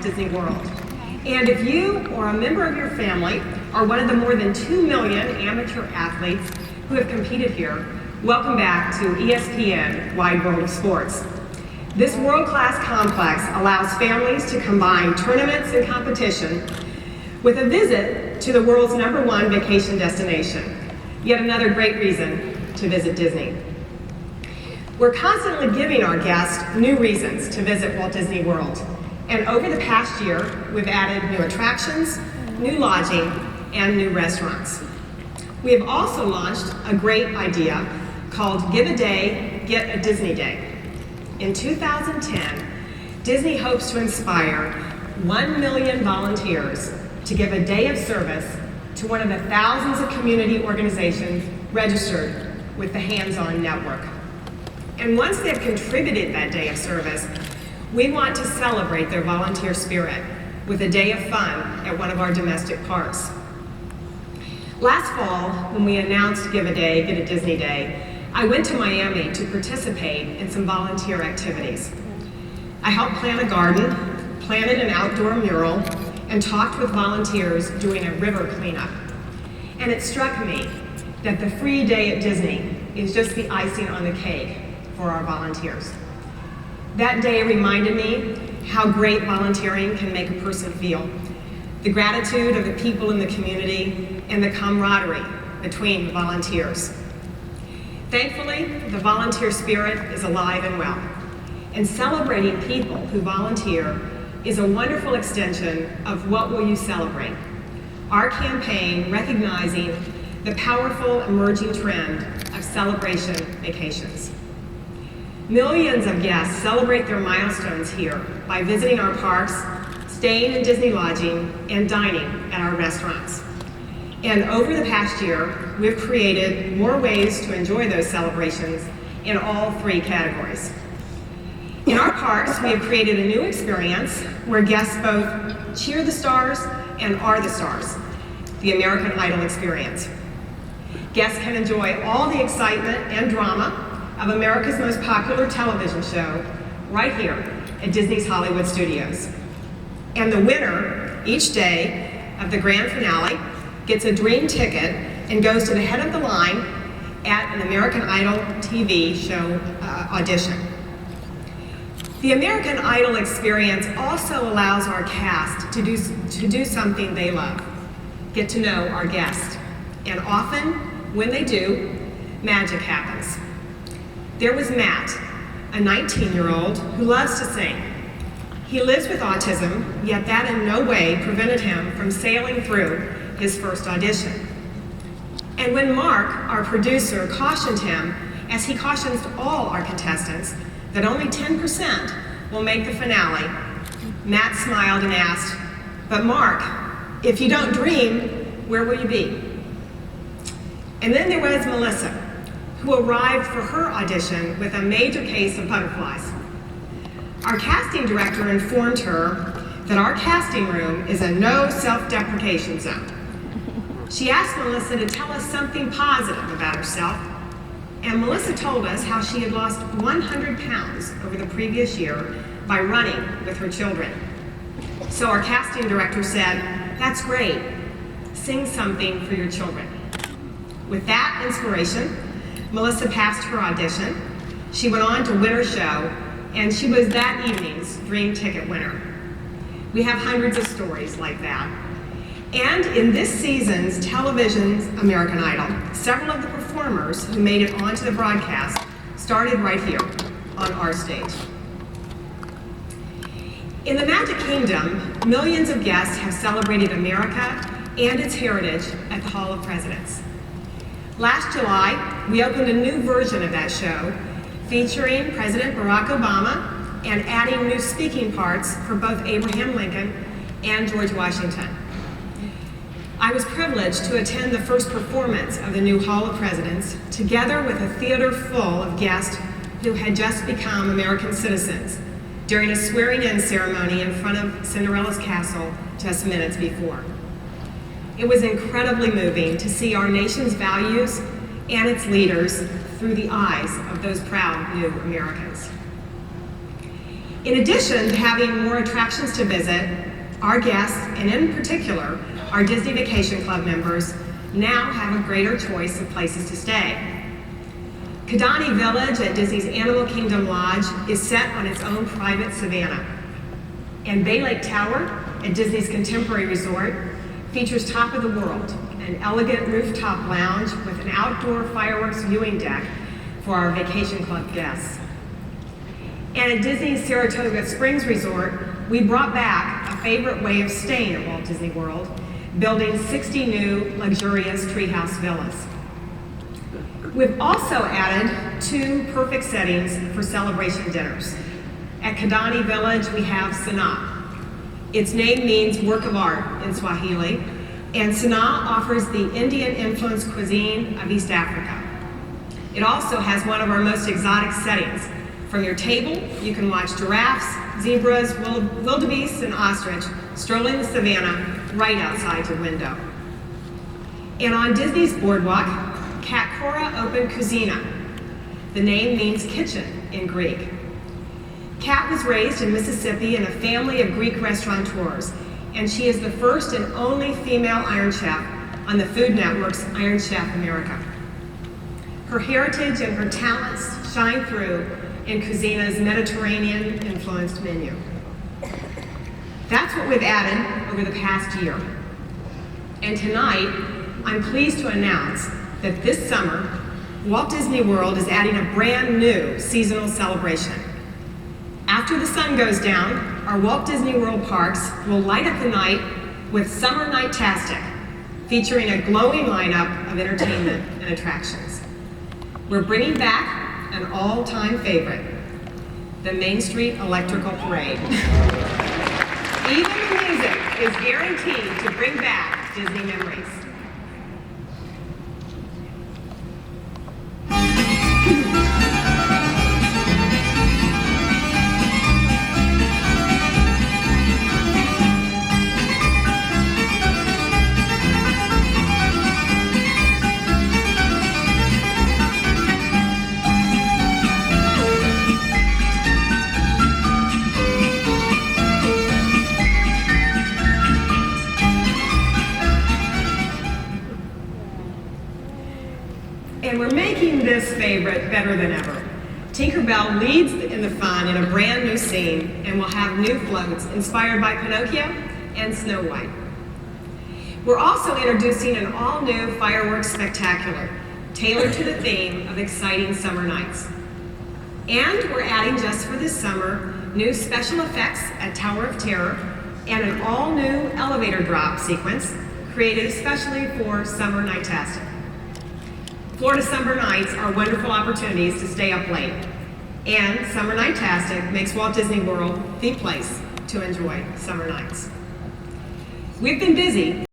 Disney World. And if you or a member of your family are one of the more than 2 million amateur athletes who have competed here, welcome back to ESPN Wide World of Sports. This world-class complex allows families to combine tournaments and competition with a visit to the world's #1 vacation destination. Yet another great reason to visit Disney. We're constantly giving our guests new reasons to visit Walt Disney World. And over the past year, we've added new attractions, new lodging, and new restaurants. We have also launched a great idea called Give a Day, Get a Disney Day. In 2010, Disney hopes to inspire 1 million volunteers to give a day of service to one of the thousands of community organizations registered with the Hands-On Network. And once they've contributed that day of service, we want to celebrate their volunteer spirit with a day of fun at one of our domestic parks. Last fall, when we announced Give a Day, Get a Disney Day, I went to Miami to participate in some volunteer activities. I helped plant a garden, planted an outdoor mural, and talked with volunteers doing a river cleanup. And it struck me that the free day at Disney is just the icing on the cake for our volunteers. That day reminded me how great volunteering can make a person feel, the gratitude of the people in the community, and the camaraderie between the volunteers. Thankfully, the volunteer spirit is alive and well, and celebrating people who volunteer is a wonderful extension of What Will You Celebrate? Our campaign recognizing the powerful emerging trend of celebration vacations. Millions of guests celebrate their milestones here by visiting our parks, staying in Disney lodging, and dining at our restaurants. And over the past year, we've created more ways to enjoy those celebrations in all 3 categories. In our parks, we have created a new experience where guests both cheer the stars and are the stars, the American Idol experience. Guests can enjoy all the excitement and drama of America's most popular television show right here at Disney's Hollywood Studios. And the winner each day of the grand finale gets a dream ticket and goes to the head of the line at an American Idol TV show audition. The American Idol experience also allows our cast to do something they love, get to know our guests. And often, when they do, magic happens. There was Matt, a 19-year-old who loves to sing. He lives with autism, yet that in no way prevented him from sailing through his first audition. And when Mark, our producer, cautioned him, as he cautions all our contestants, that only 10% will make the finale, Matt smiled and asked, "But Mark, if you don't dream, where will you be?" And then there was Melissa, who arrived for her audition with a major case of butterflies. Our casting director informed her that our casting room is a no self-deprecation zone. She asked Melissa to tell us something positive about herself, and Melissa told us how she had lost 100 pounds over the previous year by running with her children. So our casting director said, "That's great. Sing something for your children." With that inspiration, Melissa passed her audition. She went on to win her show, and she was that evening's dream ticket winner. We have hundreds of stories like that. And in this season's television's American Idol, several of the performers who made it onto the broadcast started right here on our stage. In the Magic Kingdom, millions of guests have celebrated America and its heritage at the Hall of Presidents. Last July, we opened a new version of that show featuring President Barack Obama and adding new speaking parts for both Abraham Lincoln and George Washington. I was privileged to attend the first performance of the new Hall of Presidents, together with a theater full of guests who had just become American citizens during a swearing-in ceremony in front of Cinderella's castle just minutes before. It was incredibly moving to see our nation's values and its leaders through the eyes of those proud new Americans. In addition to having more attractions to visit, our guests, and in particular, our Disney Vacation Club members, now have a greater choice of places to stay. Kidani Village at Disney's Animal Kingdom Lodge is set on its own private savanna. And Bay Lake Tower at Disney's Contemporary Resort features top of the world, an elegant rooftop lounge with an outdoor fireworks viewing deck for our Vacation Club guests. And at Disney's Saratoga Springs Resort, we brought back a favorite way of staying at Walt Disney World, building 60 new luxurious treehouse villas. We've also added 2 perfect settings for celebration dinners. At Kidani Village, we have Sanaa. Its name means work of art in Swahili, and Sanaa offers the Indian-influenced cuisine of East Africa. It also has one of our most exotic settings. From your table, you can watch giraffes, zebras, wildebeests, and ostrich strolling the savannah right outside your window. And on Disney's boardwalk, Kat opened Cuisina. The name means kitchen in Greek. Kat was raised in Mississippi in a family of Greek restaurateurs, and she is the first and only female Iron Chef on the Food Network's Iron Chef America. Her heritage and her talents shine through in Cuisina's Mediterranean-influenced menu. That's what we've added over the past year. And tonight, I'm pleased to announce that this summer, Walt Disney World is adding a brand new seasonal celebration. After the sun goes down, our Walt Disney World parks will light up the night with Summer Nightastic, featuring a glowing lineup of entertainment and attractions. We're bringing back an all-time favorite, the Main Street Electrical Parade. Even the music is guaranteed to bring back Disney memories. And we're making this favorite better than ever. Tinkerbell leads in the fun in a brand new scene, and we'll have new floats inspired by Pinocchio and Snow White. We're also introducing an all-new fireworks spectacular, tailored to the theme of exciting summer nights. And we're adding, just for this summer, new special effects at Tower of Terror and an all-new elevator drop sequence created especially for Summer Nightastic. Florida summer nights are wonderful opportunities to stay up late, and Summer Nightastic makes Walt Disney World the place to enjoy summer nights. We've been busy